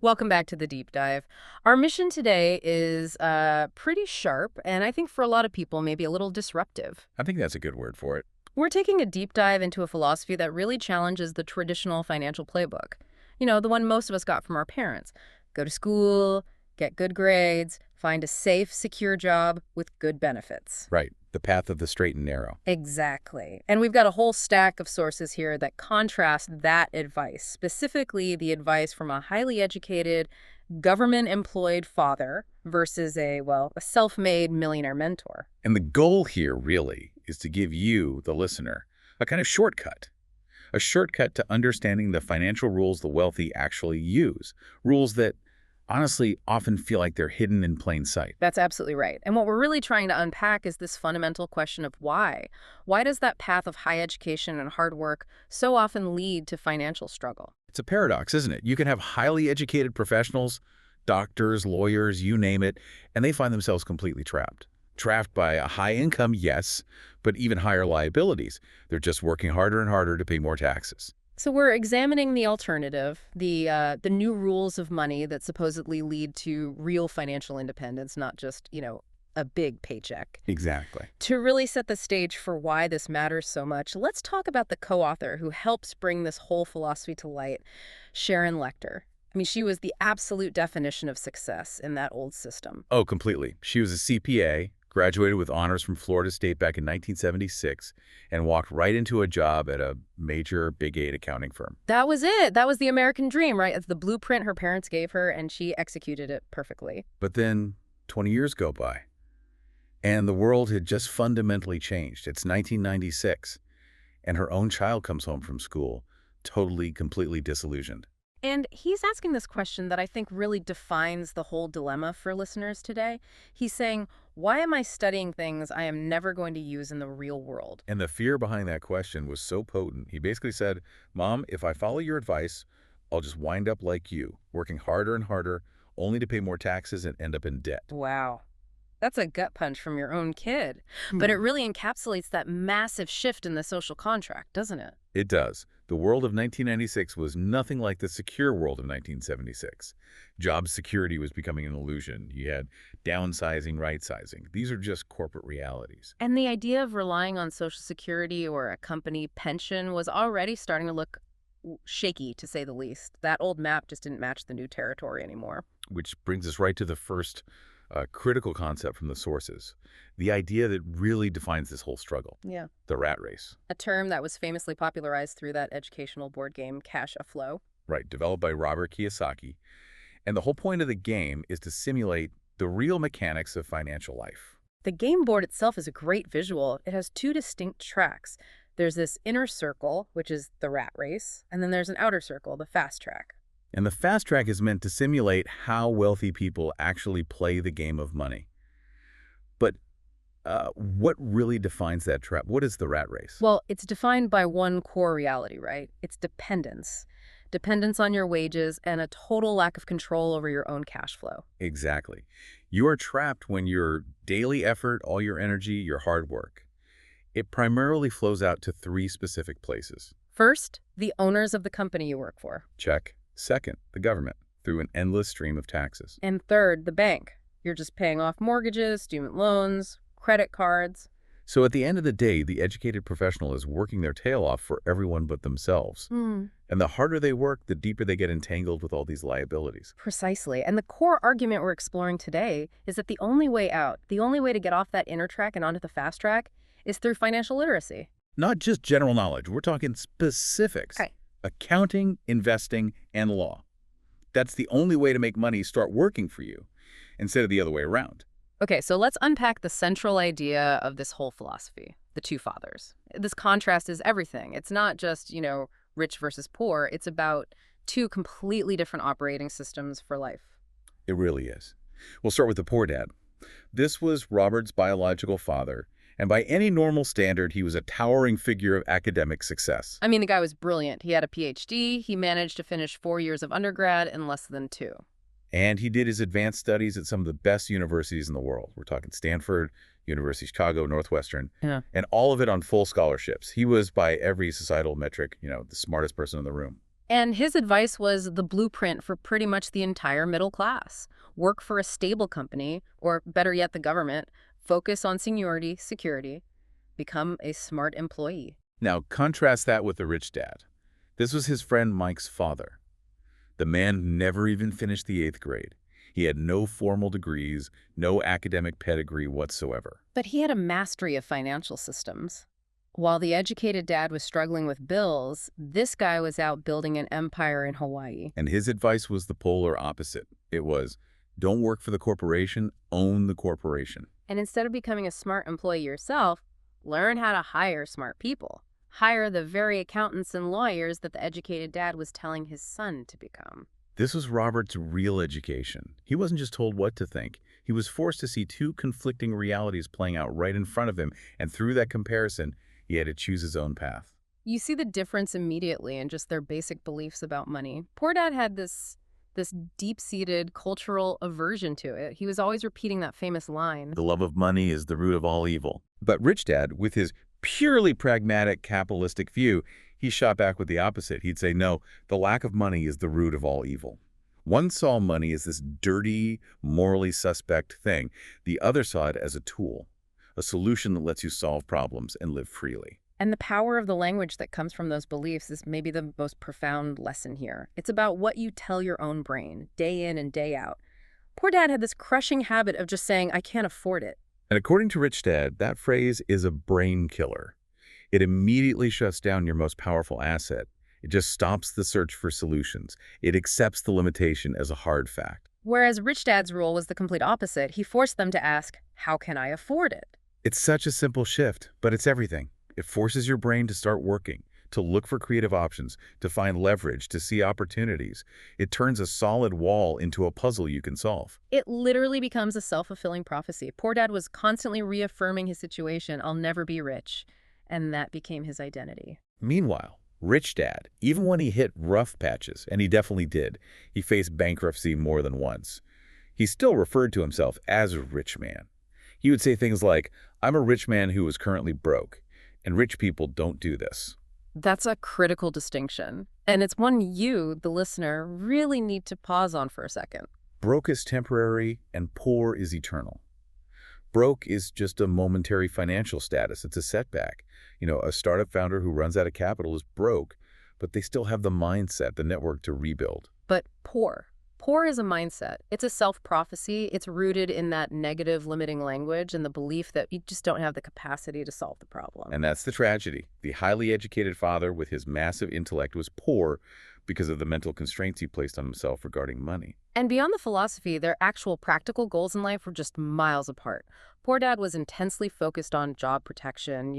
Welcome back to the deep dive. Our mission today is pretty sharp, and I think for a lot of people, maybe a little disruptive. I think that's a good word for it. We're taking a deep dive into a philosophy that really challenges the traditional financial playbook. You know, the one most of us got from our parents. Go to school, get good grades, find a safe, secure job with good benefits. Right. The path of the straight and narrow. Exactly. And we've got a whole stack of sources here that contrast that advice, specifically the advice from a highly educated, government-employed father versus a self-made millionaire mentor. And the goal here really is to give you, the listener, a kind of shortcut. A shortcut to understanding the financial rules the wealthy actually use. Rules that honestly often feel like they're hidden in plain sight. That's absolutely right. And what we're really trying to unpack is this fundamental question of why. Why does that path of high education and hard work so often lead to financial struggle? It's a paradox, isn't it? You can have highly educated professionals, doctors, lawyers, you name it, and they find themselves completely trapped. Trapped by a high income, yes, but even higher liabilities. They're just working harder and harder to pay more taxes. So we're examining the alternative, the new rules of money that supposedly lead to real financial independence, not just, a big paycheck. Exactly. To really set the stage for why this matters so much, let's talk about the co-author who helps bring this whole philosophy to light, Sharon Lechter. I mean, she was the absolute definition of success in that old system. Oh, completely. She was a CPA, graduated with honors from Florida State back in 1976, and walked right into a job at a major Big 8 accounting firm. That was it. That was the American dream, right? It's the blueprint her parents gave her, and she executed it perfectly. But then 20 years go by, and the world had just fundamentally changed. It's 1996, and her own child comes home from school, totally, completely disillusioned. And he's asking this question that I think really defines the whole dilemma for listeners today. He's saying, why am I studying things I am never going to use in the real world? And the fear behind that question was so potent. He basically said, Mom, if I follow your advice, I'll just wind up like you, working harder and harder, only to pay more taxes and end up in debt. Wow. That's a gut punch from your own kid. But it really encapsulates that massive shift in the social contract, doesn't it? It does. The world of 1996 was nothing like the secure world of 1976. Job security was becoming an illusion. You had downsizing, right-sizing. These are just corporate realities. And the idea of relying on Social Security or a company pension was already starting to look shaky, to say the least. That old map just didn't match the new territory anymore. Which brings us right to the first critical concept from the sources, the idea that really defines this whole struggle. Yeah. The rat race. A term that was famously popularized through that educational board game, Cash Aflow. Right, developed by Robert Kiyosaki. And the whole point of the game is to simulate the real mechanics of financial life. The game board itself is a great visual. It has two distinct tracks. There's this inner circle, which is the rat race, and then there's an outer circle, the fast track. And the fast track is meant to simulate how wealthy people actually play the game of money. But what really defines that trap? What is the rat race? Well, it's defined by one core reality, right? It's dependence. Dependence on your wages and a total lack of control over your own cash flow. Exactly. You are trapped when your daily effort, all your energy, your hard work, it primarily flows out to three specific places. First, the owners of the company you work for. Check. Second, the government, through an endless stream of taxes. And third, the bank. You're just paying off mortgages, student loans, credit cards. So at the end of the day, the educated professional is working their tail off for everyone but themselves. And the harder they work, the deeper they get entangled with all these liabilities. Precisely. And the core argument we're exploring today is that the only way out, the only way to get off that inner track and onto the fast track, is through financial literacy. Not just general knowledge. We're talking specifics. Okay. Accounting, investing, and law. That's the only way to make money start working for you, instead of the other way around. Okay, so let's unpack the central idea of this whole philosophy, the two fathers. This contrast is everything. It's not just, rich versus poor. It's about two completely different operating systems for life. It really is. We'll start with the poor dad. This was Robert's biological father, and by any normal standard, he was a towering figure of academic success. I mean, the guy was brilliant. He had a PhD. He managed to finish 4 years of undergrad in less than 2. And he did his advanced studies at some of the best universities in the world. We're talking Stanford, University of Chicago, Northwestern, and all of it on full scholarships. He was, by every societal metric, the smartest person in the room. And his advice was the blueprint for pretty much the entire middle class. Work for a stable company, or better yet, the government. Focus on seniority, security. Become a smart employee. Now, contrast that with the rich dad. This was his friend Mike's father. The man never even finished the 8th grade. He had no formal degrees, no academic pedigree whatsoever. But he had a mastery of financial systems. While the educated dad was struggling with bills, this guy was out building an empire in Hawaii. And his advice was the polar opposite. It was, don't work for the corporation, own the corporation. And instead of becoming a smart employee yourself, learn how to hire smart people. Hire the very accountants and lawyers that the educated dad was telling his son to become. This was Robert's real education. He wasn't just told what to think. He was forced to see two conflicting realities playing out right in front of him, and through that comparison, he had to choose his own path. You see the difference immediately in just their basic beliefs about money. Poor dad had this deep-seated cultural aversion to it. He was always repeating that famous line. The love of money is the root of all evil. But rich dad, with his purely pragmatic capitalistic view, he shot back with the opposite. He'd say, no, the lack of money is the root of all evil. One saw money as this dirty, morally suspect thing. The other saw it as a tool, a solution that lets you solve problems and live freely. And the power of the language that comes from those beliefs is maybe the most profound lesson here. It's about what you tell your own brain, day in and day out. Poor dad had this crushing habit of just saying, I can't afford it. And according to Rich Dad, that phrase is a brain killer. It immediately shuts down your most powerful asset. It just stops the search for solutions. It accepts the limitation as a hard fact. Whereas Rich Dad's rule was the complete opposite. He forced them to ask, how can I afford it? It's such a simple shift, but it's everything. It forces your brain to start working, to look for creative options, to find leverage, to see opportunities. It turns a solid wall into a puzzle you can solve. It literally becomes a self-fulfilling prophecy. Poor dad was constantly reaffirming his situation, I'll never be rich. And that became his identity. Meanwhile, Rich Dad, even when he hit rough patches, and he definitely did, he faced bankruptcy more than once, he still referred to himself as a rich man. He would say things like, I'm a rich man who is currently broke, and rich people don't do this. That's a critical distinction. And it's one you, the listener, really need to pause on for a second. Broke is temporary, and poor is eternal. Broke is just a momentary financial status. It's a setback. A startup founder who runs out of capital is broke, but they still have the mindset, the network to rebuild. But poor. Poor is a mindset. It's a self-prophecy. It's rooted in that negative limiting language and the belief that you just don't have the capacity to solve the problem. And that's the tragedy. The highly educated father with his massive intellect was poor because of the mental constraints he placed on himself regarding money. And beyond the philosophy, their actual practical goals in life were just miles apart. Poor dad was intensely focused on job protection,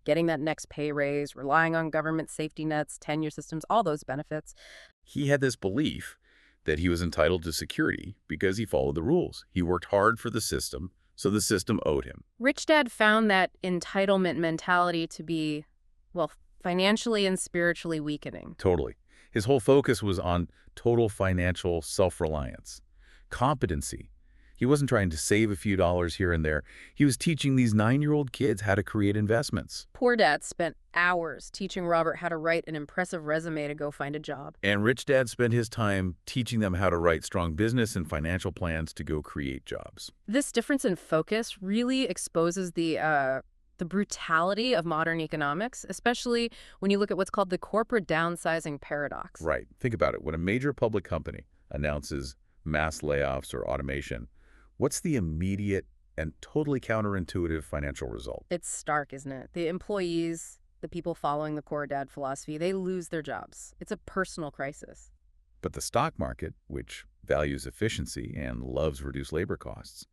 getting that next pay raise, relying on government safety nets, tenure systems, all those benefits. He had this belief that he was entitled to security because he followed the rules. He worked hard for the system, so the system owed him. Rich Dad found that entitlement mentality to be, financially and spiritually weakening. Totally. His whole focus was on total financial self-reliance, competency. He wasn't trying to save a few dollars here and there. He was teaching these 9-year-old kids how to create investments. Poor dad spent hours teaching Robert how to write an impressive resume to go find a job. And Rich Dad spent his time teaching them how to write strong business and financial plans to go create jobs. This difference in focus really exposes the brutality of modern economics, especially when you look at what's called the corporate downsizing paradox. Right. Think about it. When a major public company announces mass layoffs or automation, what's the immediate and totally counterintuitive financial result? It's stark, isn't it? The employees, the people following the core dad philosophy, they lose their jobs. It's a personal crisis. But the stock market, which values efficiency and loves reduced labor costs,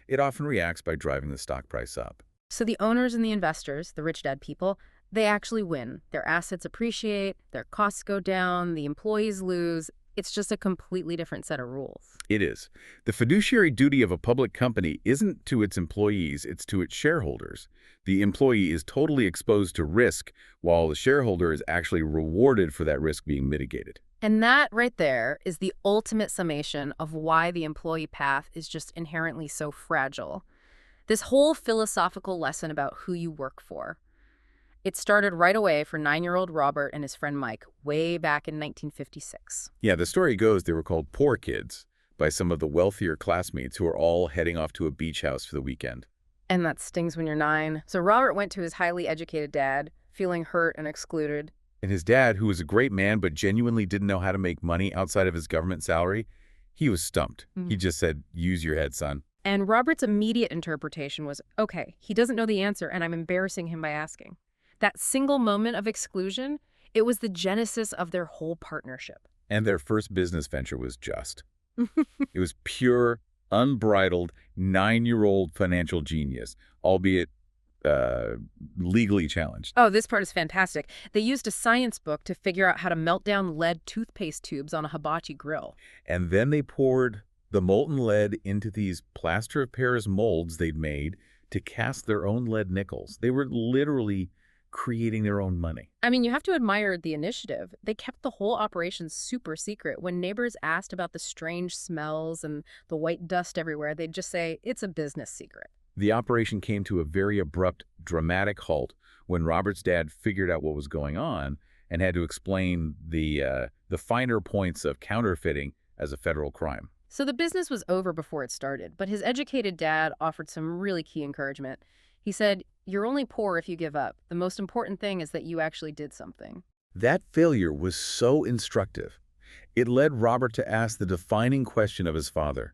it often reacts by driving the stock price up. So the owners and the investors, the rich dad people, they actually win. Their assets appreciate, their costs go down, the employees lose. It's just a completely different set of rules. It is. The fiduciary duty of a public company isn't to its employees, it's to its shareholders. The employee is totally exposed to risk, while the shareholder is actually rewarded for that risk being mitigated. And that right there is the ultimate summation of why the employee path is just inherently so fragile. This whole philosophical lesson about who you work for. It started right away for 9-year-old Robert and his friend Mike, way back in 1956. Yeah, the story goes they were called poor kids by some of the wealthier classmates who were all heading off to a beach house for the weekend. And that stings when you're 9. So Robert went to his highly educated dad, feeling hurt and excluded. And his dad, who was a great man but genuinely didn't know how to make money outside of his government salary, he was stumped. He just said, use your head, son. And Robert's immediate interpretation was, okay, he doesn't know the answer and I'm embarrassing him by asking. That single moment of exclusion, it was the genesis of their whole partnership. And their first business venture was just. It was pure, unbridled, 9-year-old financial genius, albeit legally challenged. Oh, this part is fantastic. They used a science book to figure out how to melt down lead toothpaste tubes on a hibachi grill. And then they poured the molten lead into these plaster of Paris molds they'd made to cast their own lead nickels. They were literally creating their own money. I mean, you have to admire the initiative. They kept the whole operation super secret. When neighbors asked about the strange smells and the white dust everywhere, they'd just say, it's a business secret. The operation came to a very abrupt, dramatic halt when Robert's dad figured out what was going on and had to explain the finer points of counterfeiting as a federal crime. So the business was over before it started, but his educated dad offered some really key encouragement. He said, you're only poor if you give up. The most important thing is that you actually did something. That failure was so instructive. It led Robert to ask the defining question of his father.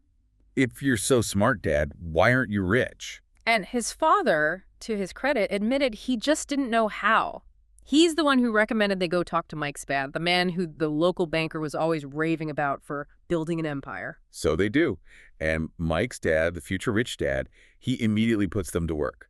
If you're so smart, Dad, why aren't you rich? And his father, to his credit, admitted he just didn't know how. He's the one who recommended they go talk to Mike's dad, the man who the local banker was always raving about for building an empire. So they do. And Mike's dad, the future rich dad, he immediately puts them to work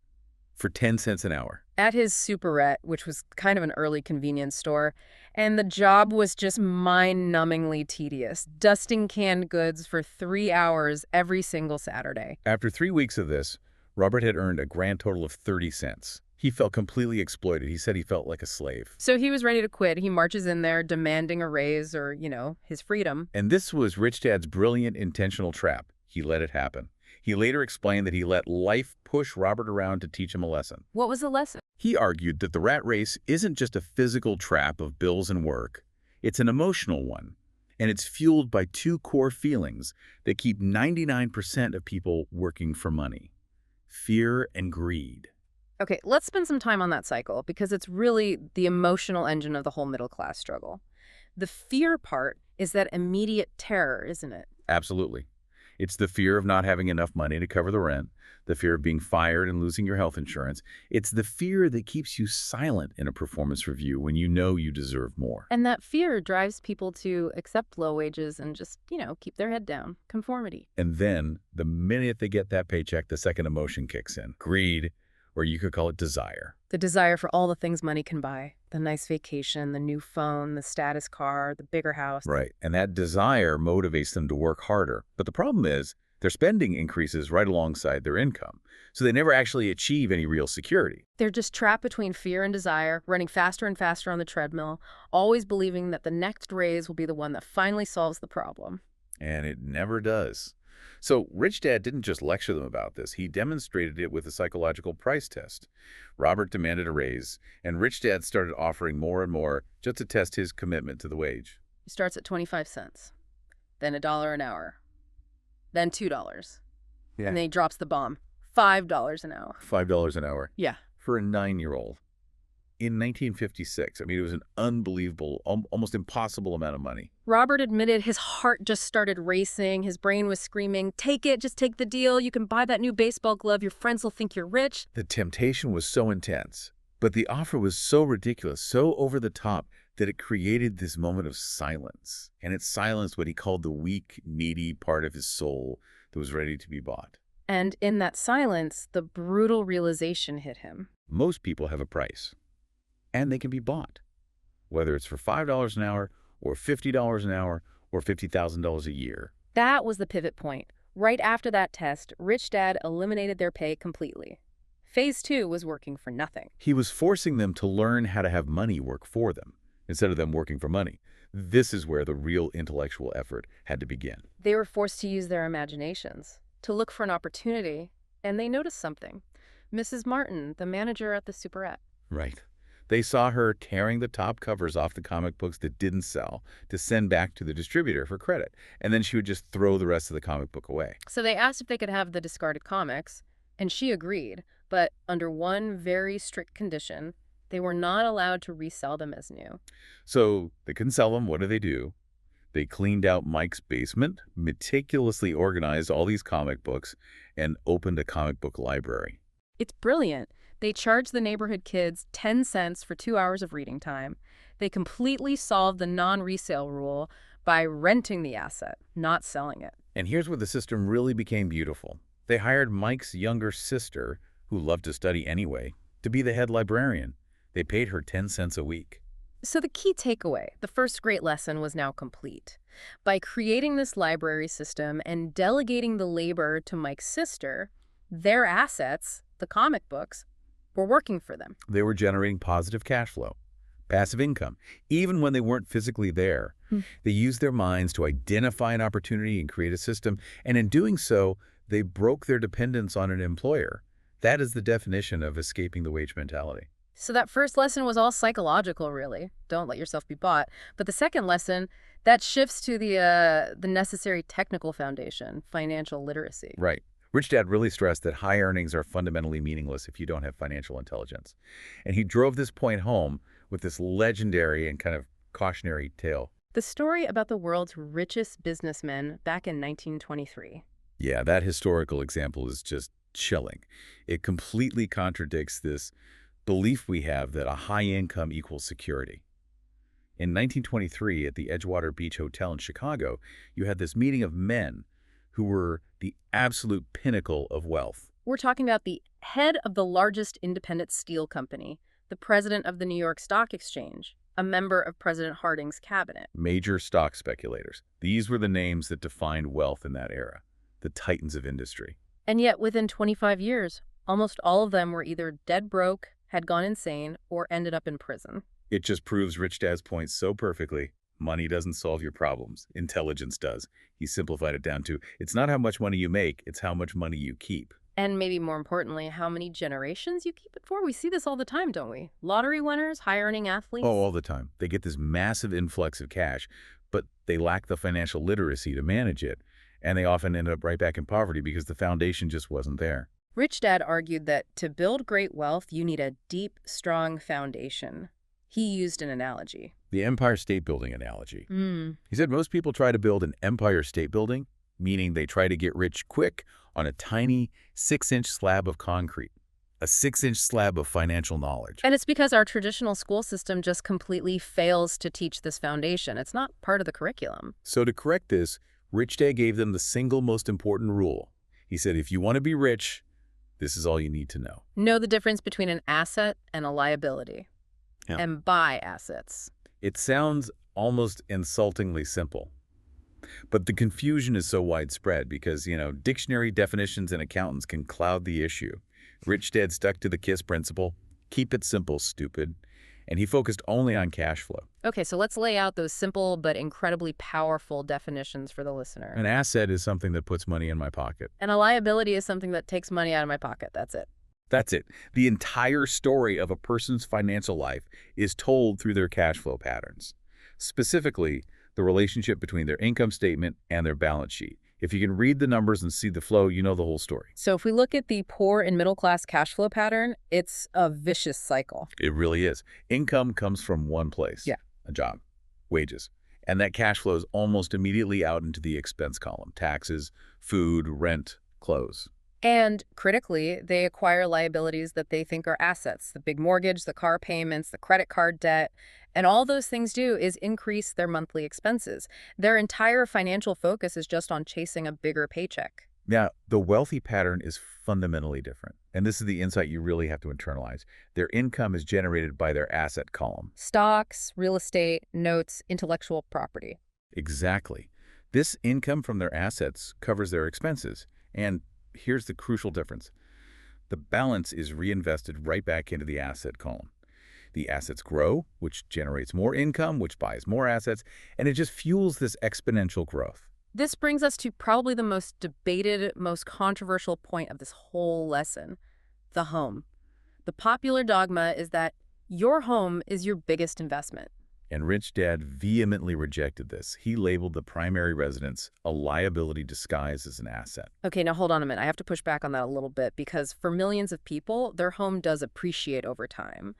for 10 cents an hour. At his superette, which was kind of an early convenience store, and the job was just mind-numbingly tedious, dusting canned goods for 3 hours every single Saturday. After 3 weeks of this, Robert had earned a grand total of 30 cents. He felt completely exploited. He said he felt like a slave. So he was ready to quit. He marches in there demanding a raise or, his freedom. And this was Rich Dad's brilliant intentional trap. He let it happen. He later explained that he let life push Robert around to teach him a lesson. What was the lesson? He argued that the rat race isn't just a physical trap of bills and work. It's an emotional one. And it's fueled by 2 core feelings that keep 99% of people working for money: fear and greed. Okay, let's spend some time on that cycle because it's really the emotional engine of the whole middle-class struggle. The fear part is that immediate terror, isn't it? Absolutely. It's the fear of not having enough money to cover the rent, the fear of being fired and losing your health insurance. It's the fear that keeps you silent in a performance review when you know you deserve more. And that fear drives people to accept low wages and just, keep their head down. Conformity. And then, the minute they get that paycheck, the second emotion kicks in. Greed, or you could call it desire. The desire for all the things money can buy. The nice vacation, the new phone, the status car, the bigger house. Right. And that desire motivates them to work harder. But the problem is, their spending increases right alongside their income. So they never actually achieve any real security. They're just trapped between fear and desire, running faster and faster on the treadmill, always believing that the next raise will be the one that finally solves the problem. And it never does. So Rich Dad didn't just lecture them about this. He demonstrated it with a psychological price test. Robert demanded a raise, and Rich Dad started offering more and more just to test his commitment to the wage. He starts at 25 cents, then $1 an hour, then $2. Yeah. And then he drops the bomb, $5 an hour. $5 an hour. Yeah. For a 9-year-old. In 1956, it was an unbelievable, almost impossible amount of money. Robert admitted his heart just started racing. His brain was screaming, take it, just take the deal. You can buy that new baseball glove. Your friends will think you're rich. The temptation was so intense, but the offer was so ridiculous, so over the top, that it created this moment of silence. And it silenced what he called the weak, needy part of his soul that was ready to be bought. And in that silence, the brutal realization hit him. Most people have a price. And they can be bought, whether it's for $5 an hour or $50 an hour or $50,000 a year. That was the pivot point. Right after that test, Rich Dad eliminated their pay completely. Phase 2 was working for nothing. He was forcing them to learn how to have money work for them instead of them working for money. This is where the real intellectual effort had to begin. They were forced to use their imaginations, to look for an opportunity, and they noticed something. Mrs. Martin, the manager at the superette. Right. They saw her tearing the top covers off the comic books that didn't sell to send back to the distributor for credit, and then she would just throw the rest of the comic book away. So they asked if they could have the discarded comics, and she agreed, but under one very strict condition: they were not allowed to resell them as new. So they couldn't sell them. What do? They cleaned out Mike's basement, meticulously organized all these comic books, and opened a comic book library. It's brilliant. They charged the neighborhood kids 10 cents for 2 hours of reading time. They completely solved the non-resale rule by renting the asset, not selling it. And here's where the system really became beautiful. They hired Mike's younger sister, who loved to study anyway, to be the head librarian. They paid her 10 cents a week. So the key takeaway, the first great lesson, was now complete. By creating this library system and delegating the labor to Mike's sister, their assets, the comic books, were working for them. They were generating positive cash flow, passive income, even when they weren't physically there. They used their minds to identify an opportunity and create a system, and in doing so, they broke their dependence on an employer. That is the definition of escaping the wage mentality. So that first lesson was all psychological, really. Don't let yourself be bought. But the second lesson, that shifts to the necessary technical foundation, financial literacy. Right. Rich Dad really stressed that high earnings are fundamentally meaningless if you don't have financial intelligence. And he drove this point home with this legendary and kind of cautionary tale. The story about the world's richest businessmen back in 1923. Yeah, that historical example is just chilling. It completely contradicts this belief we have that a high income equals security. In 1923, at the Edgewater Beach Hotel in Chicago, you had this meeting of men who were the absolute pinnacle of wealth. We're talking about the head of the largest independent steel company, the president of the New York Stock Exchange, a member of President Harding's cabinet. Major stock speculators. These were the names that defined wealth in that era, the titans of industry. And yet, within 25 years, almost all of them were either dead broke, had gone insane, or ended up in prison. It just proves Rich Dad's point so perfectly. Money doesn't solve your problems. Intelligence does. He simplified it down to, it's not how much money you make, it's how much money you keep. And maybe more importantly, how many generations you keep it for? We see this all the time, don't we? Lottery winners, high-earning athletes. Oh, all the time. They get this massive influx of cash, but they lack the financial literacy to manage it, and they often end up right back in poverty because the foundation just wasn't there. Rich Dad argued that to build great wealth, you need a deep, strong foundation. He used an analogy. The Empire State Building analogy. He said most people try to build an Empire State Building, meaning they try to get rich quick on a tiny 6-inch slab of concrete, a 6-inch slab of financial knowledge. And it's because our traditional school system just completely fails to teach this foundation. It's not part of the curriculum. So to correct this, Rich Dad gave them the single most important rule. He said, if you want to be rich, this is all you need to know. Know the difference between an asset and a liability. Yeah. And buy assets. It sounds almost insultingly simple. But the confusion is so widespread because, dictionary definitions and accountants can cloud the issue. Rich Dad stuck to the KISS principle. Keep it simple, stupid. And he focused only on cash flow. Okay, so let's lay out those simple but incredibly powerful definitions for the listener. An asset is something that puts money in my pocket. And a liability is something that takes money out of my pocket. That's it. That's it. The entire story of a person's financial life is told through their cash flow patterns. Specifically, the relationship between their income statement and their balance sheet. If you can read the numbers and see the flow, you know the whole story. So if we look at the poor and middle class cash flow pattern, it's a vicious cycle. It really is. Income comes from one place. Yeah. A job, wages. And that cash flows almost immediately out into the expense column. Taxes, food, rent, clothes. And critically, they acquire liabilities that they think are assets. The big mortgage, the car payments, the credit card debt. And all those things do is increase their monthly expenses. Their entire financial focus is just on chasing a bigger paycheck. Now, the wealthy pattern is fundamentally different. And this is the insight you really have to internalize. Their income is generated by their asset column. Stocks, real estate, notes, intellectual property. Exactly. This income from their assets covers their expenses. And here's the crucial difference. The balance is reinvested right back into the asset column. The assets grow, which generates more income, which buys more assets, and it just fuels this exponential growth. This brings us to probably the most debated, most controversial point of this whole lesson: the home. The popular dogma is that Your home is your biggest investment. And Rich Dad vehemently rejected this. He labeled the primary residence a liability disguised as an asset. Okay, now hold on a minute. I have to push back on that a little bit because for millions of people, their home does appreciate over time,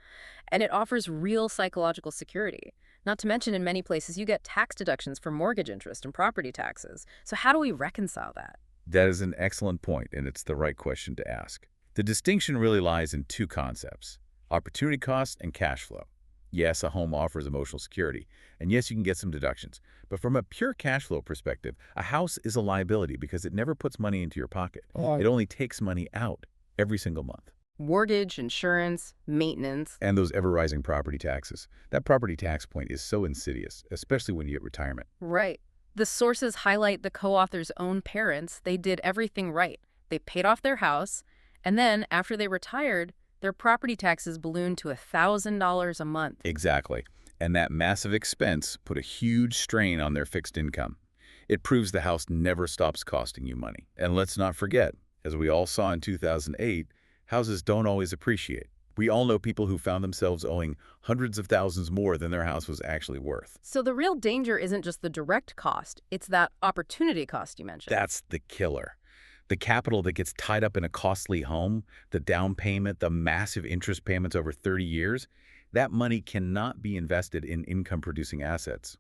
and it offers real psychological security. Not to mention, in many places, you get tax deductions for mortgage interest and property taxes. So how do we reconcile that? That is an excellent point, and it's the right question to ask. The distinction really lies in two concepts: opportunity cost and cash flow. Yes, a home offers emotional security, and yes, you can get some deductions. But from a pure cash flow perspective, a house is a liability because it never puts money into your pocket. It only takes money out every single month. Mortgage, insurance, maintenance. And those ever-rising property taxes. That property tax point is so insidious, especially when you hit retirement. Right. The sources highlight the co-author's own parents. They did everything right. They paid off their house, and then after they retired, their property taxes ballooned to $1,000 a month. Exactly. And that massive expense put a huge strain on their fixed income. It proves the house never stops costing you money. And let's not forget, as we all saw in 2008, houses don't always appreciate. We all know people who found themselves owing hundreds of thousands more than their house was actually worth. So the real danger isn't just the direct cost, it's that opportunity cost you mentioned. That's the killer. The capital that gets tied up in a costly home, the down payment, the massive interest payments over 30 years, that money cannot be invested in income-producing assets.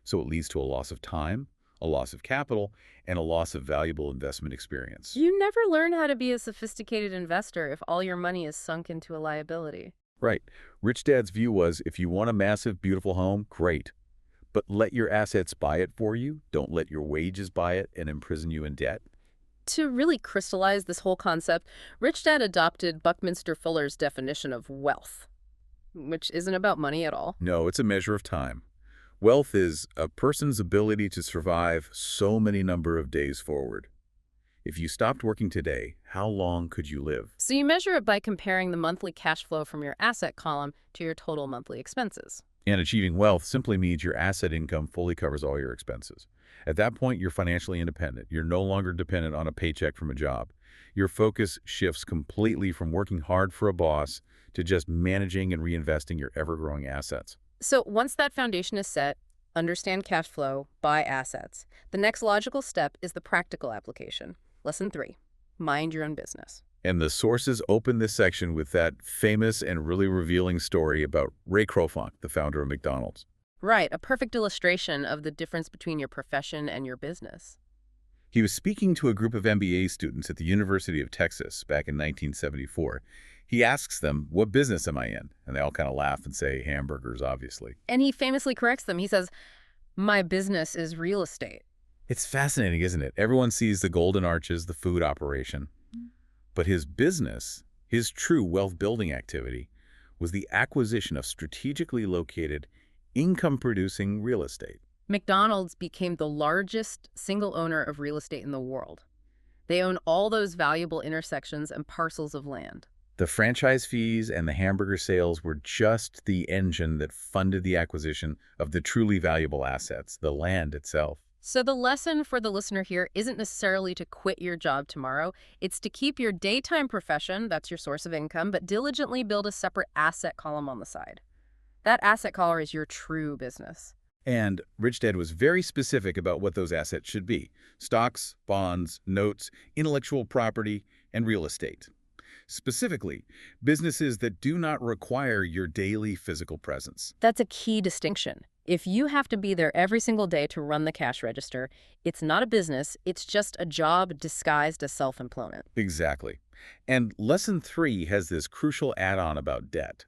So it leads to a loss of time, a loss of capital, and a loss of valuable investment experience. You never learn how to be a sophisticated investor if all your money is sunk into a liability. Right. Rich Dad's view was, if you want a massive, beautiful home, great. But let your assets buy it for you. Don't let your wages buy it and imprison you in debt. To really crystallize this whole concept, Rich Dad adopted Buckminster Fuller's definition of wealth, which isn't about money at all. No, it's a measure of time. Wealth is a person's ability to survive so many number of days forward. If you stopped working today, how long could you live? So you measure it by comparing the monthly cash flow from your asset column to your total monthly expenses. And achieving wealth simply means your asset income fully covers all your expenses. At that point, you're financially independent. You're no longer dependent on a paycheck from a job. Your focus shifts completely from working hard for a boss to just managing and reinvesting your ever-growing assets. So once that foundation is set, understand cash flow, buy assets. The next logical step is the practical application. Lesson 3, mind your own business. And the sources open this section with that famous and really revealing story about Ray Kroc, the founder of McDonald's. Right, a perfect illustration of the difference between your profession and your business. He was speaking to a group of MBA students at the University of Texas back in 1974. He asks them, "What business am I in?" And they all kind of laugh and say, "Hamburgers, obviously." And he famously corrects them. He says, "My business is real estate." It's fascinating, isn't it? Everyone sees the golden arches, the food operation. But his business, his true wealth-building activity, was the acquisition of strategically located, income-producing real estate. McDonald's became the largest single owner of real estate in the world. They own all those valuable intersections and parcels of land. The franchise fees and the hamburger sales were just the engine that funded the acquisition of the truly valuable assets, the land itself. So the lesson for the listener here isn't necessarily to quit your job tomorrow. It's to keep your daytime profession, that's your source of income, but diligently build a separate asset column on the side. That asset column is your true business. And Rich Dad was very specific about what those assets should be: stocks, bonds, notes, intellectual property, and real estate. Specifically, businesses that do not require your daily physical presence. That's a key distinction. If you have to be there every single day to run the cash register, it's not a business, it's just a job disguised as self-employment. Exactly. And Lesson 3 has this crucial add-on about debt.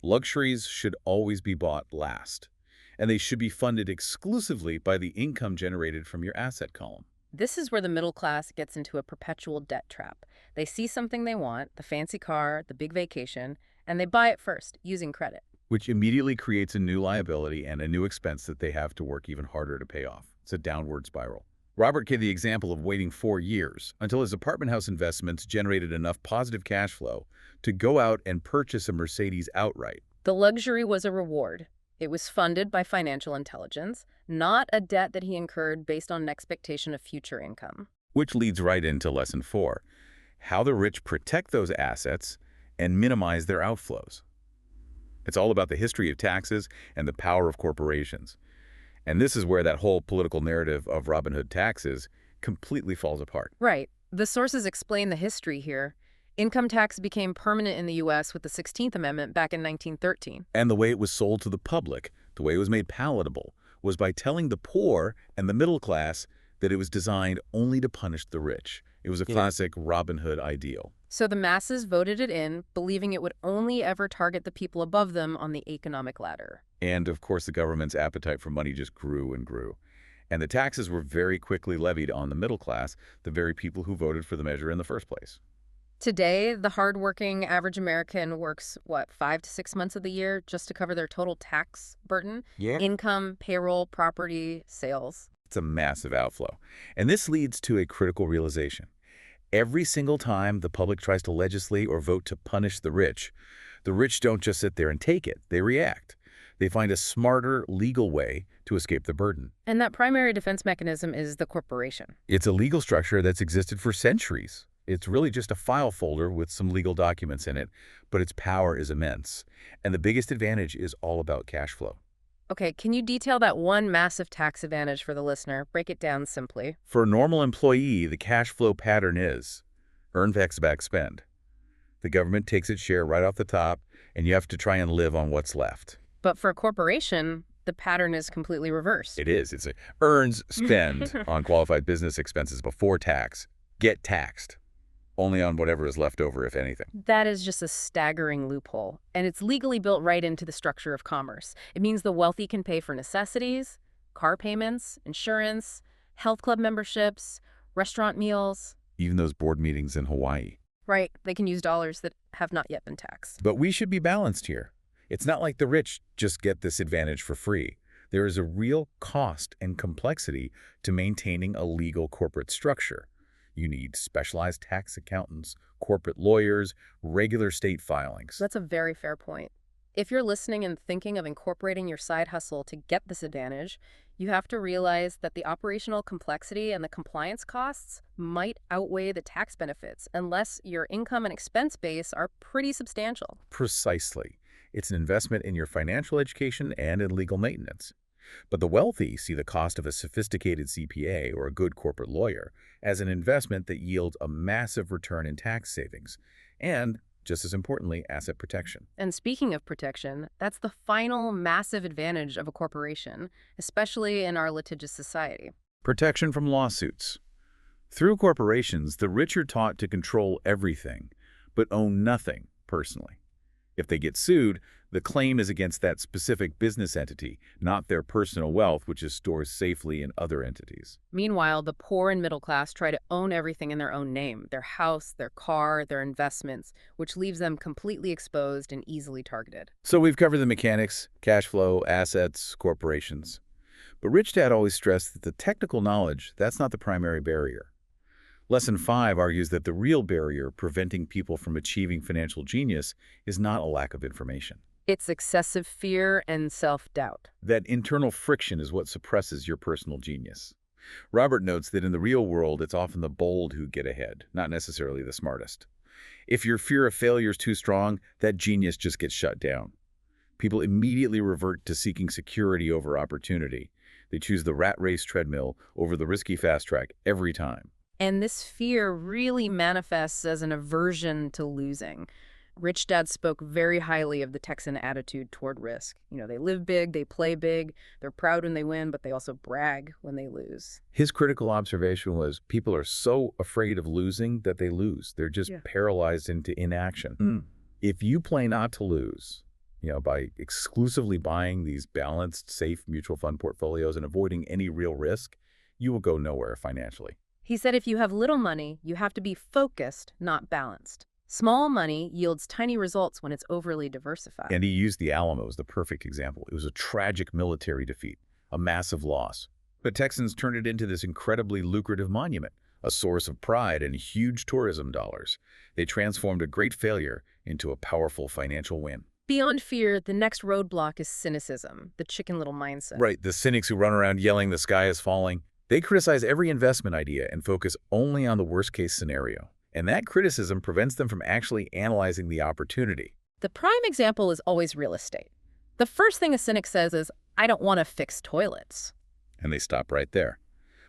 Luxuries should always be bought last, and they should be funded exclusively by the income generated from your asset column. This is where the middle class gets into a perpetual debt trap. They see something they want, the fancy car, the big vacation, and they buy it first, using credit. Which immediately creates a new liability and a new expense that they have to work even harder to pay off. It's a downward spiral. Robert gave the example of waiting 4 years until his apartment house investments generated enough positive cash flow to go out and purchase a Mercedes outright. The luxury was a reward. It was funded by financial intelligence, not a debt that he incurred based on an expectation of future income. Which leads right into Lesson 4, how the rich protect those assets and minimize their outflows. It's all about the history of taxes and the power of corporations. And this is where that whole political narrative of Robin Hood taxes completely falls apart. Right. The sources explain the history here. Income tax became permanent in the U.S. with the 16th Amendment back in 1913. And the way it was sold to the public, the way it was made palatable, was by telling the poor and the middle class that it was designed only to punish the rich. It was a classic Robin Hood ideal. So the masses voted it in, believing it would only ever target the people above them on the economic ladder. And, of course, the government's appetite for money just grew and grew. And the taxes were very quickly levied on the middle class, the very people who voted for the measure in the first place. Today, the hardworking average American works, 5 to 6 months of the year just to cover their total tax burden? Yeah. Income, payroll, property, sales. It's a massive outflow. And this leads to a critical realization. Every single time the public tries to legislate or vote to punish the rich don't just sit there and take it. They react. They find a smarter, legal way to escape the burden. And that primary defense mechanism is the corporation. It's a legal structure that's existed for centuries. It's really just a file folder with some legal documents in it, but its power is immense. And the biggest advantage is all about cash flow. Okay, can you detail that one massive tax advantage for the listener? Break it down simply. For a normal employee, the cash flow pattern is earn, vex, back, spend. The government takes its share right off the top, and you have to try and live on what's left. But for a corporation, the pattern is completely reversed. It is. It's a earns, spend on qualified business expenses before tax. Get taxed. Only on whatever is left over, if anything. That is just a staggering loophole, and it's legally built right into the structure of commerce. It means the wealthy can pay for necessities, car payments, insurance, health club memberships, restaurant meals. Even those board meetings in Hawaii. Right, they can use dollars that have not yet been taxed. But we should be balanced here. It's not like the rich just get this advantage for free. There is a real cost and complexity to maintaining a legal corporate structure. You need specialized tax accountants, corporate lawyers, regular state filings. That's a very fair point. If you're listening and thinking of incorporating your side hustle to get this advantage, you have to realize that the operational complexity and the compliance costs might outweigh the tax benefits unless your income and expense base are pretty substantial. Precisely. It's an investment in your financial education and in legal maintenance. But the wealthy see the cost of a sophisticated CPA or a good corporate lawyer as an investment that yields a massive return in tax savings and, just as importantly, asset protection. And speaking of protection, that's the final massive advantage of a corporation, especially in our litigious society. Protection from lawsuits. Through corporations, the rich are taught to control everything, but own nothing personally. If they get sued, the claim is against that specific business entity, not their personal wealth, which is stored safely in other entities. Meanwhile, the poor and middle class try to own everything in their own name, their house, their car, their investments, which leaves them completely exposed and easily targeted. So we've covered the mechanics, cash flow, assets, corporations. But Rich Dad always stressed that the technical knowledge, that's not the primary barrier. Lesson 5 argues that the real barrier preventing people from achieving financial genius is not a lack of information. It's excessive fear and self-doubt. That internal friction is what suppresses your personal genius. Robert notes that in the real world, it's often the bold who get ahead, not necessarily the smartest. If your fear of failure is too strong, that genius just gets shut down. People immediately revert to seeking security over opportunity. They choose the rat race treadmill over the risky fast track every time. And this fear really manifests as an aversion to losing. Rich Dad spoke very highly of the Texan attitude toward risk. They live big, they play big, they're proud when they win, but they also brag when they lose. His critical observation was people are so afraid of losing that they lose. They're just paralyzed into inaction. If you play not to lose, by exclusively buying these balanced, safe mutual fund portfolios and avoiding any real risk, you will go nowhere financially. He said if you have little money, you have to be focused, not balanced. Small money yields tiny results when it's overly diversified. And he used the Alamo as the perfect example. It was a tragic military defeat, a massive loss. But Texans turned it into this incredibly lucrative monument, a source of pride and huge tourism dollars. They transformed a great failure into a powerful financial win. Beyond fear, the next roadblock is cynicism, the chicken little mindset. Right, the cynics who run around yelling the sky is falling. They criticize every investment idea and focus only on the worst-case scenario. And that criticism prevents them from actually analyzing the opportunity. The prime example is always real estate. The first thing a cynic says is, I don't want to fix toilets. And they stop right there.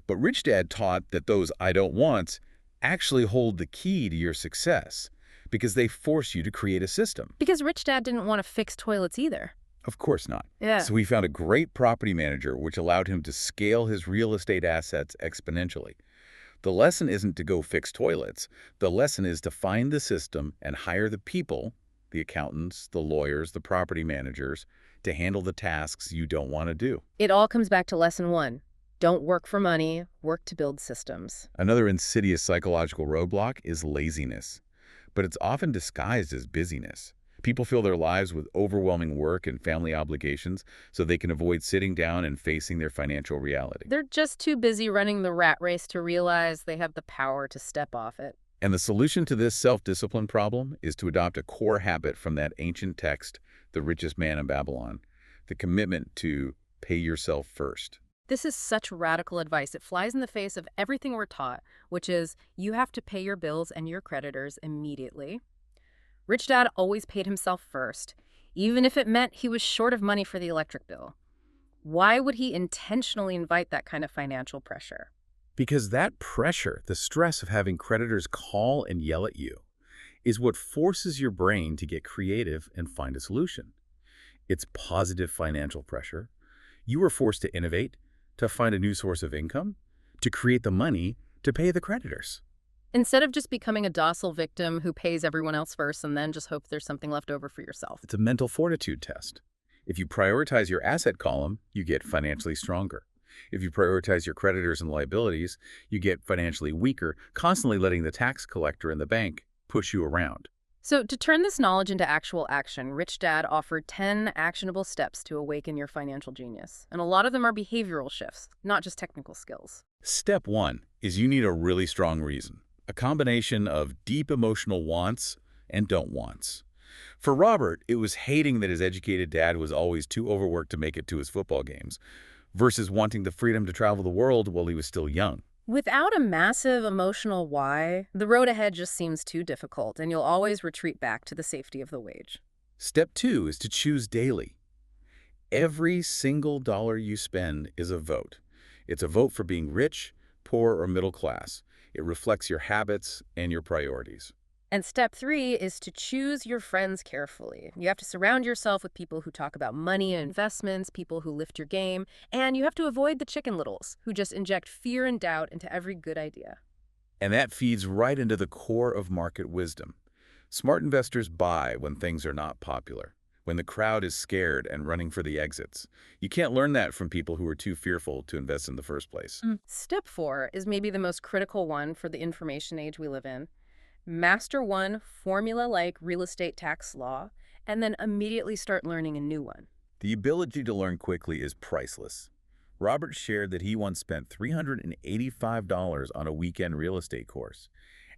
But Rich Dad taught that those I don't wants actually hold the key to your success because they force you to create a system. Because Rich Dad didn't want to fix toilets either. Of course not. Yeah. So he found a great property manager which allowed him to scale his real estate assets exponentially. The lesson isn't to go fix toilets. The lesson is to find the system and hire the people, the accountants, the lawyers, the property managers, to handle the tasks you don't want to do. It all comes back to lesson 1. Don't work for money, work to build systems. Another insidious psychological roadblock is laziness, but it's often disguised as busyness. People fill their lives with overwhelming work and family obligations so they can avoid sitting down and facing their financial reality. They're just too busy running the rat race to realize they have the power to step off it. And the solution to this self-discipline problem is to adopt a core habit from that ancient text, The Richest Man in Babylon, the commitment to pay yourself first. This is such radical advice. It flies in the face of everything we're taught, which is you have to pay your bills and your creditors immediately. Rich Dad always paid himself first, even if it meant he was short of money for the electric bill. Why would he intentionally invite that kind of financial pressure? Because that pressure, the stress of having creditors call and yell at you, is what forces your brain to get creative and find a solution. It's positive financial pressure. You are forced to innovate, to find a new source of income, to create the money to pay the creditors. Instead of just becoming a docile victim who pays everyone else first and then just hope there's something left over for yourself. It's a mental fortitude test. If you prioritize your asset column, you get financially stronger. If you prioritize your creditors and liabilities, you get financially weaker, constantly letting the tax collector and the bank push you around. So to turn this knowledge into actual action, Rich Dad offered 10 actionable steps to awaken your financial genius. And a lot of them are behavioral shifts, not just technical skills. Step 1 is you need a really strong reason, a combination of deep emotional wants and don't wants. For Robert, it was hating that his educated dad was always too overworked to make it to his football games, versus wanting the freedom to travel the world while he was still young. Without a massive emotional why, the road ahead just seems too difficult, and you'll always retreat back to the safety of the wage. Step 2 is to choose daily. Every single dollar you spend is a vote. It's a vote for being rich, poor, or middle class. It reflects your habits and your priorities. And step 3 is to choose your friends carefully. You have to surround yourself with people who talk about money and investments, people who lift your game, and you have to avoid the chicken littles who just inject fear and doubt into every good idea. And that feeds right into the core of market wisdom. Smart investors buy when things are not popular, when the crowd is scared and running for the exits. You can't learn that from people who are too fearful to invest in the first place. Step 4 is maybe the most critical one for the information age we live in. Master one formula-like real estate tax law, and then immediately start learning a new one. The ability to learn quickly is priceless. Robert shared that he once spent $385 on a weekend real estate course,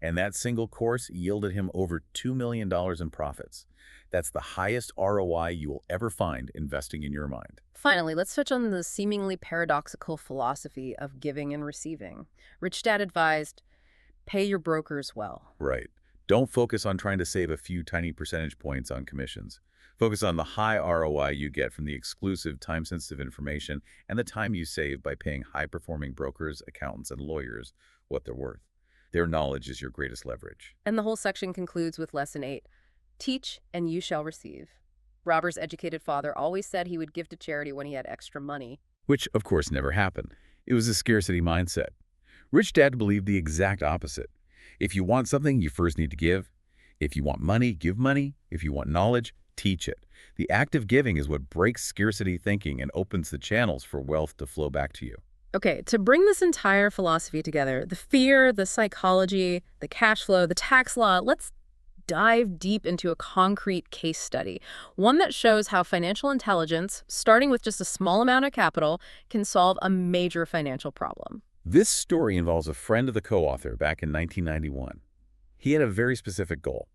and that single course yielded him over $2 million in profits. That's the highest ROI you will ever find investing in your mind. Finally, let's touch on the seemingly paradoxical philosophy of giving and receiving. Rich Dad advised, pay your brokers well. Right. Don't focus on trying to save a few tiny percentage points on commissions. Focus on the high ROI you get from the exclusive, time-sensitive information and the time you save by paying high-performing brokers, accountants, and lawyers what they're worth. Their knowledge is your greatest leverage. And the whole section concludes with lesson 8. Teach and you shall receive. Robert's educated father always said he would give to charity when he had extra money. Which, of course, never happened. It was a scarcity mindset. Rich Dad believed the exact opposite. If you want something, you first need to give. If you want money, give money. If you want knowledge, teach it. The act of giving is what breaks scarcity thinking and opens the channels for wealth to flow back to you. Okay, to bring this entire philosophy together, the fear, the psychology, the cash flow, the tax law, let's dive deep into a concrete case study, one that shows how financial intelligence, starting with just a small amount of capital, can solve a major financial problem. This story involves a friend of the co-author back in 1991. He had a very specific goal.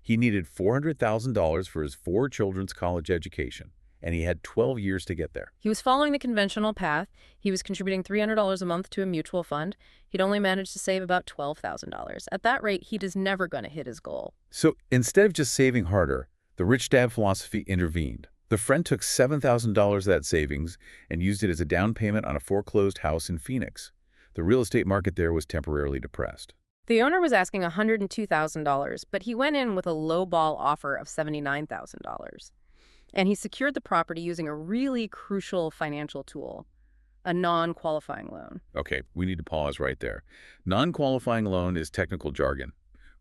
He needed $400,000 for his 4 children's college education, and he had 12 years to get there. He was following the conventional path. He was contributing $300 a month to a mutual fund. He'd only managed to save about $12,000. At that rate, he is never going to hit his goal. So instead of just saving harder, The rich dad philosophy intervened. The friend took $7,000 of that savings and used it as a down payment on a foreclosed house in Phoenix. The real estate market there was temporarily depressed. The owner was asking $102,000, but he went in with a low-ball offer of $79,000. And he secured the property using a really crucial financial tool, a non-qualifying loan. Okay, we need to pause right there. Non-qualifying loan is technical jargon.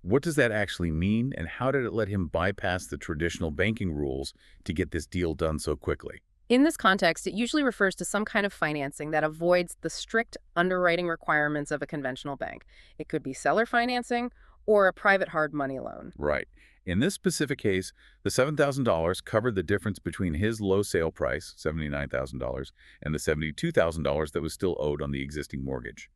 What does that actually mean, and how did it let him bypass the traditional banking rules to get this deal done so quickly? In this context, it usually refers to some kind of financing that avoids the strict underwriting requirements of a conventional bank. It could be seller financing or a private hard money loan. Right. In this specific case, the $7,000 covered the difference between his low sale price, $79,000, and the $72,000 that was still owed on the existing mortgage.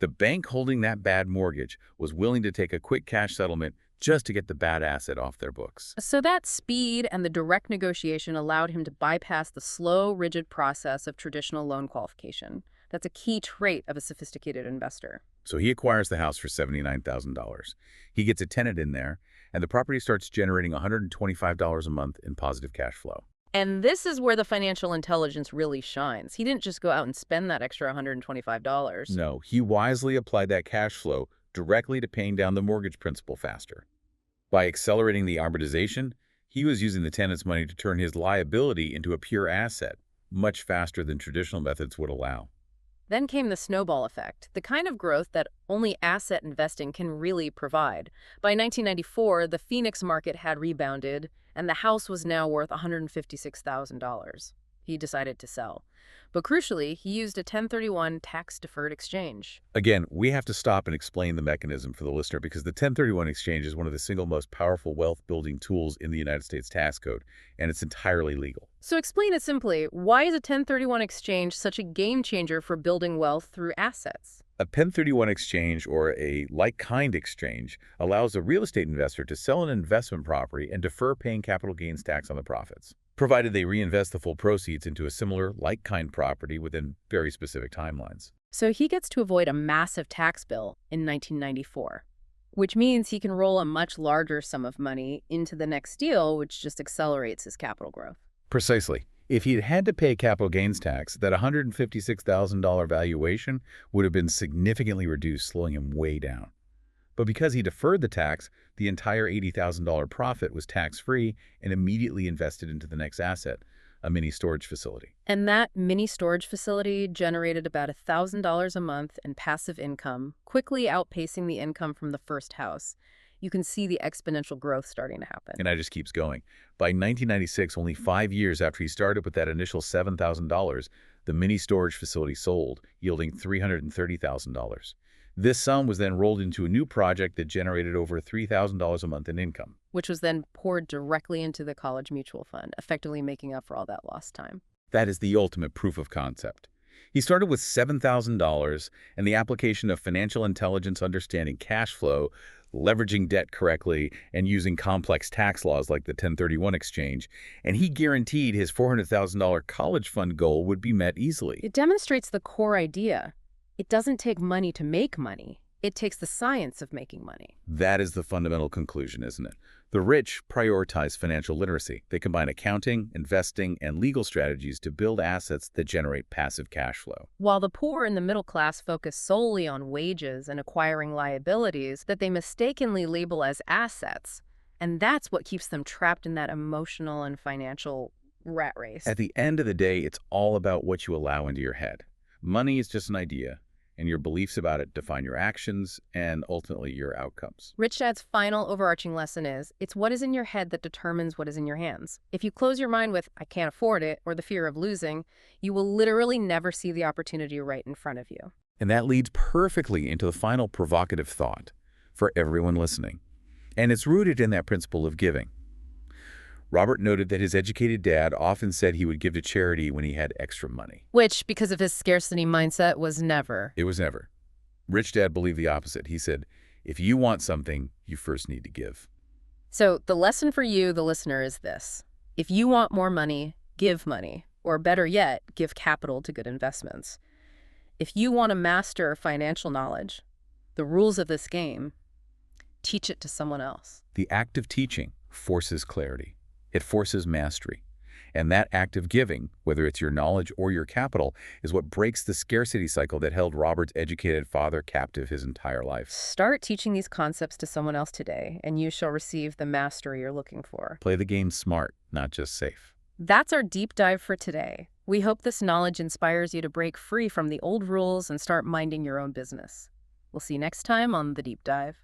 The bank holding that bad mortgage was willing to take a quick cash settlement just to get the bad asset off their books. So that speed and the direct negotiation allowed him to bypass the slow, rigid process of traditional loan qualification. That's a key trait of a sophisticated investor. So he acquires the house for $79,000. He gets a tenant in there, and the property starts generating $125 a month in positive cash flow. And this is where the financial intelligence really shines. He didn't just go out and spend that extra $125. No, he wisely applied that cash flow directly to paying down the mortgage principal faster. By accelerating the amortization, he was using the tenant's money to turn his liability into a pure asset, much faster than traditional methods would allow. Then came the snowball effect, the kind of growth that only asset investing can really provide. By 1994, the Phoenix market had rebounded, and the house was now worth $156,000. He decided to sell. But crucially, he used a 1031 tax-deferred exchange. Again, we have to stop and explain the mechanism for the listener because the 1031 exchange is one of the single most powerful wealth-building tools in the United States tax code, and it's entirely legal. So explain it simply. Why is a 1031 exchange such a game changer for building wealth through assets? A 1031 exchange, or a like-kind exchange, allows a real estate investor to sell an investment property and defer paying capital gains tax on the profits, provided they reinvest the full proceeds into a similar like-kind property within very specific timelines. So he gets to avoid a massive tax bill in 1994, which means he can roll a much larger sum of money into the next deal, which just accelerates his capital growth. Precisely. If he had had to pay capital gains tax, that $156,000 valuation would have been significantly reduced, slowing him way down. But because he deferred the tax, the entire $80,000 profit was tax-free and immediately invested into the next asset, a mini storage facility. And that mini storage facility generated about $1,000 a month in passive income, quickly outpacing the income from the first house. You can see the exponential growth starting to happen. And that just keeps going. By 1996, only 5 years after he started with that initial $7,000, the mini storage facility sold, yielding $330,000. This sum was then rolled into a new project that generated over $3,000 a month in income, which was then poured directly into the college mutual fund, effectively making up for all that lost time. That is the ultimate proof of concept. He started with $7,000 and the application of financial intelligence, understanding cash flow, leveraging debt correctly, and using complex tax laws like the 1031 exchange, and he guaranteed his $400,000 college fund goal would be met easily. It demonstrates the core idea. It doesn't take money to make money. It takes the science of making money. That is the fundamental conclusion, isn't it? The rich prioritize financial literacy. They combine accounting, investing, and legal strategies to build assets that generate passive cash flow. While the poor and the middle class focus solely on wages and acquiring liabilities that they mistakenly label as assets, and that's what keeps them trapped in that emotional and financial rat race. At the end of the day, it's all about what you allow into your head. Money is just an idea, and your beliefs about it define your actions and ultimately your outcomes. Rich Dad's final overarching lesson is, it's what is in your head that determines what is in your hands. If you close your mind with, I can't afford it, or the fear of losing, you will literally never see the opportunity right in front of you. And that leads perfectly into the final provocative thought for everyone listening. And it's rooted in that principle of giving. Robert noted that his educated dad often said he would give to charity when he had extra money. Which, because of his scarcity mindset, was never. It was never. Rich Dad believed the opposite. He said, if you want something, you first need to give. So the lesson for you, the listener, is this. If you want more money, give money. Or better yet, give capital to good investments. If you want to master financial knowledge, the rules of this game, teach it to someone else. The act of teaching forces clarity. It forces mastery. And that act of giving, whether it's your knowledge or your capital, is what breaks the scarcity cycle that held Robert's educated father captive his entire life. Start teaching these concepts to someone else today, and you shall receive the mastery you're looking for. Play the game smart, not just safe. That's our deep dive for today. We hope this knowledge inspires you to break free from the old rules and start minding your own business. We'll see you next time on The Deep Dive.